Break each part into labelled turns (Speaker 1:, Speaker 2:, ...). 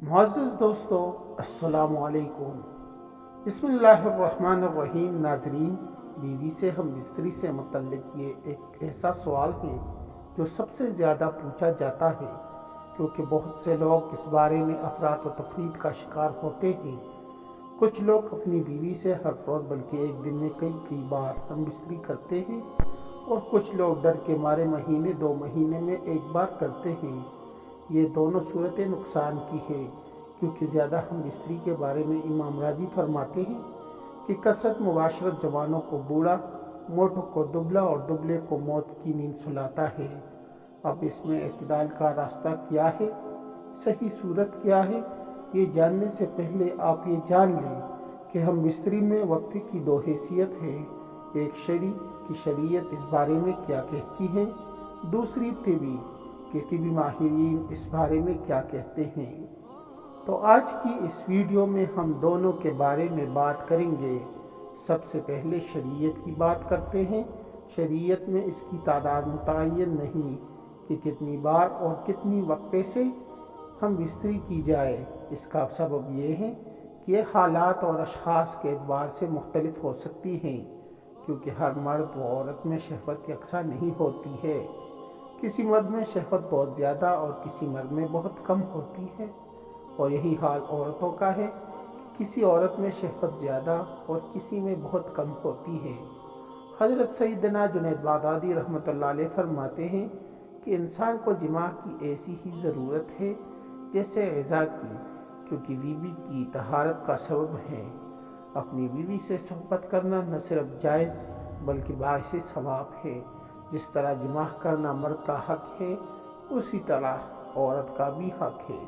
Speaker 1: معزز دوستو، السلام علیکم۔ بسم اللہ الرحمن الرحیم۔ ناظرین، بیوی سے ہم بستری سے متعلق یہ ایک ایسا سوال ہے جو سب سے زیادہ پوچھا جاتا ہے، کیونکہ بہت سے لوگ اس بارے میں افراد و تفرید کا شکار ہوتے ہیں۔ کچھ لوگ اپنی بیوی سے ہر روز بلکہ ایک دن میں کئی بار ہم بستری کرتے ہیں، اور کچھ لوگ ڈر کے مارے مہینے 2 مہینے میں ایک بار کرتے ہیں۔ یہ دونوں صورتیں نقصان کی ہے، کیونکہ زیادہ ہم بستری کے بارے میں امام راضی فرماتے ہیں کہ کثرت مباشرت جوانوں کو بوڑھا، موٹوں کو دبلا اور دبلے کو موت کی نیند سلاتا ہے۔ اب اس میں اعتدال کا راستہ کیا ہے، صحیح صورت کیا ہے، یہ جاننے سے پہلے آپ یہ جان لیں کہ ہم بستری میں وقفے کی 2 حیثیت ہے۔ ایک شرعی کہ شریعت اس بارے میں کیا کہتی ہے، دوسری طبی کہ طبی ماہرین اس بارے میں کیا کہتے ہیں۔ تو آج کی اس ویڈیو میں ہم دونوں کے بارے میں بات کریں گے۔ سب سے پہلے شریعت کی بات کرتے ہیں۔ شریعت میں اس کی تعداد متعین نہیں کہ کتنی بار اور کتنی وقفے سے ہم بستری کی جائے۔ اس کا سبب یہ ہے کہ یہ حالات اور اشخاص کے اعتبار سے مختلف ہو سکتی ہیں، کیونکہ ہر مرد و عورت میں شہوت یکساں نہیں ہوتی ہے۔ کسی مرد میں شہوت بہت زیادہ اور کسی مرد میں بہت کم ہوتی ہے، اور یہی حال عورتوں کا ہے کہ کسی عورت میں شہوت زیادہ اور کسی میں بہت کم ہوتی ہے۔ حضرت سیدنا جنید بغدادی رحمۃ اللہ علیہ فرماتے ہیں کہ انسان کو جماع کی ایسی ہی ضرورت ہے جیسے غذا کی، کیونکہ بیوی کی طہارت کا سبب ہے۔ اپنی بیوی سے صحبت کرنا نہ صرف جائز بلکہ باعث ثواب ہے۔ جس طرح جماع کرنا مرد کا حق ہے، اسی طرح عورت کا بھی حق ہے،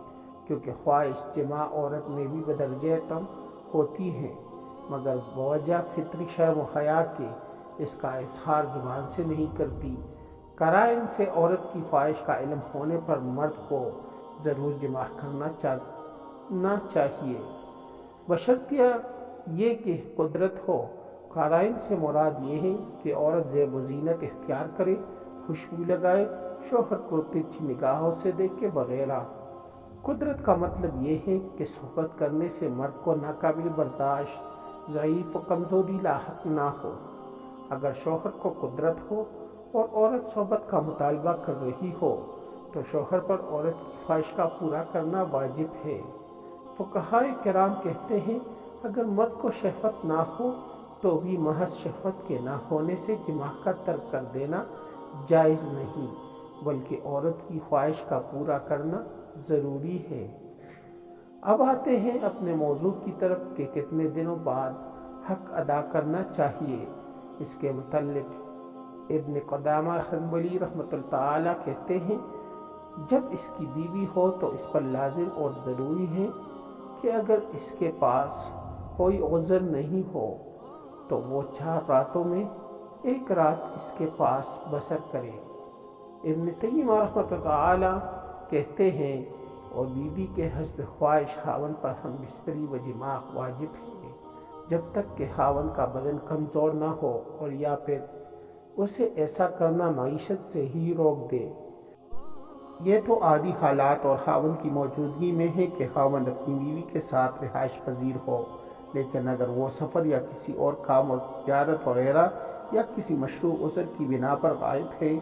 Speaker 1: کیونکہ خواہش جماع عورت میں بھی بدرجہ کم ہوتی ہے، مگر بوجہ فطری شرم و حیا کے اس کا اظہار زبان سے نہیں کرتی۔ قرائن سے عورت کی خواہش کا علم ہونے پر مرد کو ضرور جماع کرنا چاہیے، بشرطیہ یہ کہ قدرت ہو۔ قرائن سے مراد یہ ہے کہ عورت زیب و زینت اختیار کرے، خوشبو لگائے، شوہر کو ترچھی نگاہوں سے دیکھے وغیرہ۔ قدرت کا مطلب یہ ہے کہ صحبت کرنے سے مرد کو ناقابل برداشت، ضعیف و کمزوری لاحق نہ ہو۔ اگر شوہر کو قدرت ہو اور عورت صحبت کا مطالبہ کر رہی ہو تو شوہر پر عورت کی خواہش کا پورا کرنا واجب ہے۔ فقہائے کرام کہتے ہیں اگر مرد کو شہوت نہ ہو تو بھی محض شہوت کے نہ ہونے سے جماع کا ترک کر دینا جائز نہیں، بلکہ عورت کی خواہش کا پورا کرنا ضروری ہے۔ اب آتے ہیں اپنے موضوع کی طرف کہ کتنے دنوں بعد حق ادا کرنا چاہیے۔ اس کے متعلق ابن قدامہ حنبلی رحمۃ اللہ تعالی کہتے ہیں جب اس کی بیوی ہو تو اس پر لازم اور ضروری ہے کہ اگر اس کے پاس کوئی عذر نہیں ہو تو وہ 4 راتوں میں ایک رات اس کے پاس بسر کرے۔ ابن تیمیہ رحمۃ اللہ تعالی کہتے ہیں اور بیوی کے حسب خواہش خاوند پر ہم بستری و جماع واجب ہے، جب تک کہ خاوند کا بدن کمزور نہ ہو اور یا پھر اسے ایسا کرنا معیشت سے ہی روک دے۔ یہ تو عادی حالات اور خاوند کی موجودگی میں ہے کہ خاوند اپنی بیوی کے ساتھ رہائش پذیر ہو، لیکن اگر وہ سفر یا کسی اور کام اور تجارت وغیرہ یا کسی مشروع عذر کی بنا پر غائب ہے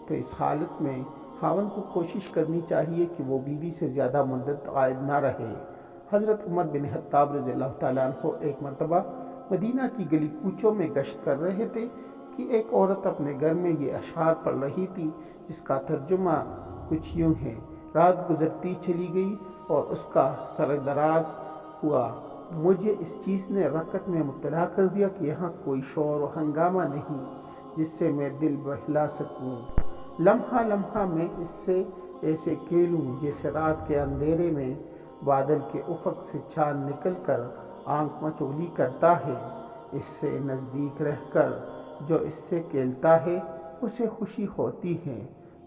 Speaker 1: تو اس حالت میں خاوند کو کوشش کرنی چاہیے کہ وہ بیوی سے زیادہ مدت غائب نہ رہے۔ حضرت عمر بن خطاب رضی اللہ تعالیٰ عنہ ایک مرتبہ مدینہ کی گلی کوچوں میں گشت کر رہے تھے کہ ایک عورت اپنے گھر میں یہ اشعار پڑھ رہی تھی، جس کا ترجمہ کچھ یوں ہے: رات گزرتی چلی گئی اور اس کا سر دراز ہوا، مجھے اس چیز نے رکعت میں مطلع کر دیا کہ یہاں کوئی شور و ہنگامہ نہیں جس سے میں دل بہلا سکوں۔ لمحہ لمحہ میں اس سے ایسے کھیلوں جیسے رات کے اندھیرے میں بادل کے افق سے چاند نکل کر آنکھ مچولی کرتا ہے۔ اس سے نزدیک رہ کر جو اس سے کھیلتا ہے اسے خوشی ہوتی ہے۔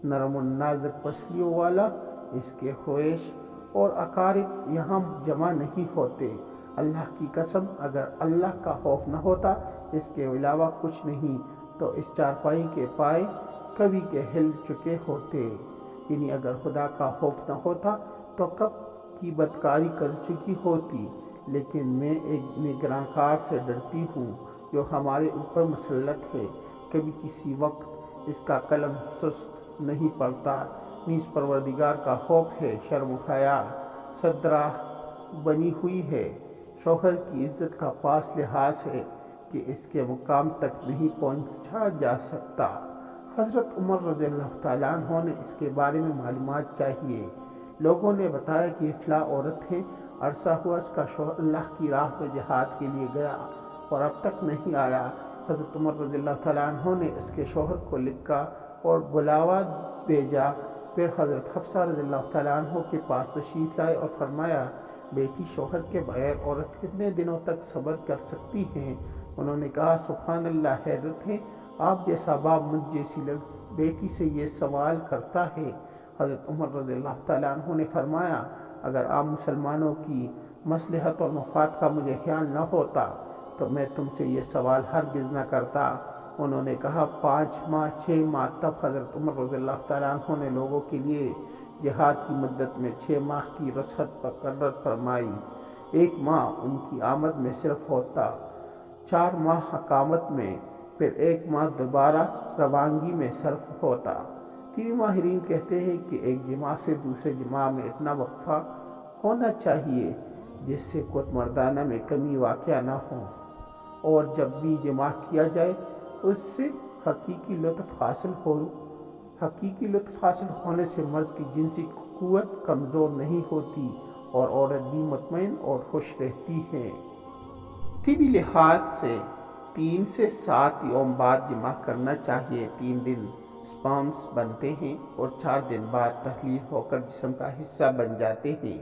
Speaker 1: نرم و نازک پسلیوں والا اس کے خویش اور اقارب یہاں جمع نہیں ہوتے۔ اللہ کی قسم اگر اللہ کا خوف نہ ہوتا اس کے علاوہ کچھ نہیں تو اس چارپائی کے پائے کبھی کے ہل چکے ہوتے، یعنی اگر خدا کا خوف نہ ہوتا تو کب کی بدکاری کر چکی ہوتی، لیکن میں ایک نگرانکار سے ڈرتی ہوں جو ہمارے اوپر مسلط ہے۔ کبھی کسی وقت اس کا قلم سست نہیں پڑتا، نیز پروردگار کا خوف ہے، شرم و حیا صدراہ بنی ہوئی ہے۔ شوہر کی عزت کا پاس لحاظ ہے کہ اس کے مقام تک نہیں پہنچا جا سکتا۔ حضرت عمر رضی اللہ تعالیٰ عنہ نے اس کے بارے میں معلومات چاہیے۔ لوگوں نے بتایا کہ فلاں عورت ہے، عرصہ ہوا اس کا شوہر اللہ کی راہ میں جہاد کے لیے گیا اور اب تک نہیں آیا۔ حضرت عمر رضی اللہ تعالیٰ عنہ نے اس کے شوہر کو لکھا اور بلاوا بھیجا۔ پھر حضرت حفصہ رضی اللہ تعالیٰ عنہ کے پاس تشریف لائے اور فرمایا، بیٹی شوہر کے بغیر عورت کتنے دنوں تک صبر کر سکتی ہیں؟ انہوں نے کہا، سبحان اللہ، حیرت ہے، آپ جیسا باپ مجھ جیسی بیٹی سے یہ سوال کرتا ہے۔ حضرت عمر رضی اللہ تعالیٰ عنہ نے فرمایا، اگر آپ مسلمانوں کی مصلحت اور مفاد کا مجھے خیال نہ ہوتا تو میں تم سے یہ سوال ہرگز نہ کرتا۔ انہوں نے کہا، 5 ماہ 6 ماہ تب حضرت عمر رضی اللہ تعالیٰ عنہ نے لوگوں کے لیے جہاد کی مدت میں 6 ماہ کی رخصت مقرر فرمائی۔ 1 ماہ ان کی آمد میں صرف ہوتا، 4 ماہ اقامت میں، پھر 1 ماہ دوبارہ روانگی میں صرف ہوتا۔ طبی ماہرین کہتے ہیں کہ ایک جماع سے دوسرے جماع میں اتنا وقفہ ہونا چاہیے جس سے قوت مردانہ میں کمی واقع نہ ہو، اور جب بھی جماع کیا جائے اس سے حقیقی لطف حاصل ہونے سے مرد کی جنسی قوت کمزور نہیں ہوتی اور عورت بھی مطمئن اور خوش رہتی ہے۔ طبی لحاظ سے 3 سے 7 یوم بعد جماع کرنا چاہیے۔ 3 دن سپرمز بنتے ہیں اور 4 دن بعد تحلیل ہو کر جسم کا حصہ بن جاتے ہیں،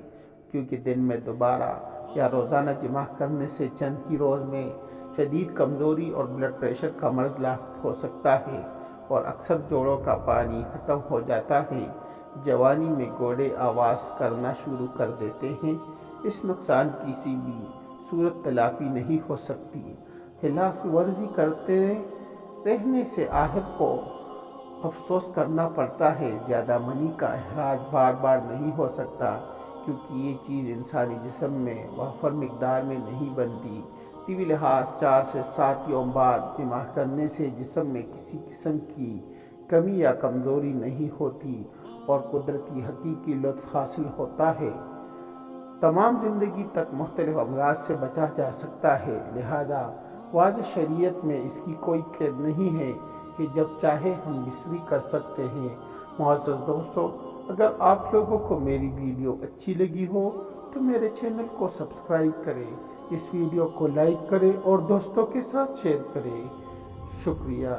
Speaker 1: کیونکہ دن میں دوبارہ یا روزانہ جماع کرنے سے چند ہی روز میں شدید کمزوری اور بلڈ پریشر کا مرض لاحق ہو سکتا ہے اور اکثر جوڑوں کا پانی ختم ہو جاتا ہے۔ جوانی میں گھوڑے آواز کرنا شروع کر دیتے ہیں۔ اس نقصان کی کسی بھی صورت تلافی نہیں ہو سکتی۔ خلاف ورزی کرتے رہنے سے آخر کو افسوس کرنا پڑتا ہے۔ زیادہ منی کا اخراج بار بار نہیں ہو سکتا، کیونکہ یہ چیز انسانی جسم میں وافر مقدار میں نہیں بنتی۔ طبی لحاظ 4 سے 7 یوم بعد جماع کرنے سے جسم میں کسی قسم کی کمی یا کمزوری نہیں ہوتی اور قدرتی حقیقی لطف حاصل ہوتا ہے۔ تمام زندگی تک مختلف امراض سے بچا جا سکتا ہے، لہذا واضح شریعت میں اس کی کوئی قید نہیں ہے کہ جب چاہے ہم بستری کر سکتے ہیں۔ معزز دوستو، اگر آپ لوگوں کو میری ویڈیو اچھی لگی ہو تو میرے چینل کو سبسکرائب کریں، اس ویڈیو کو لائک کریں اور دوستوں کے ساتھ شیئر کریں۔ شکریہ۔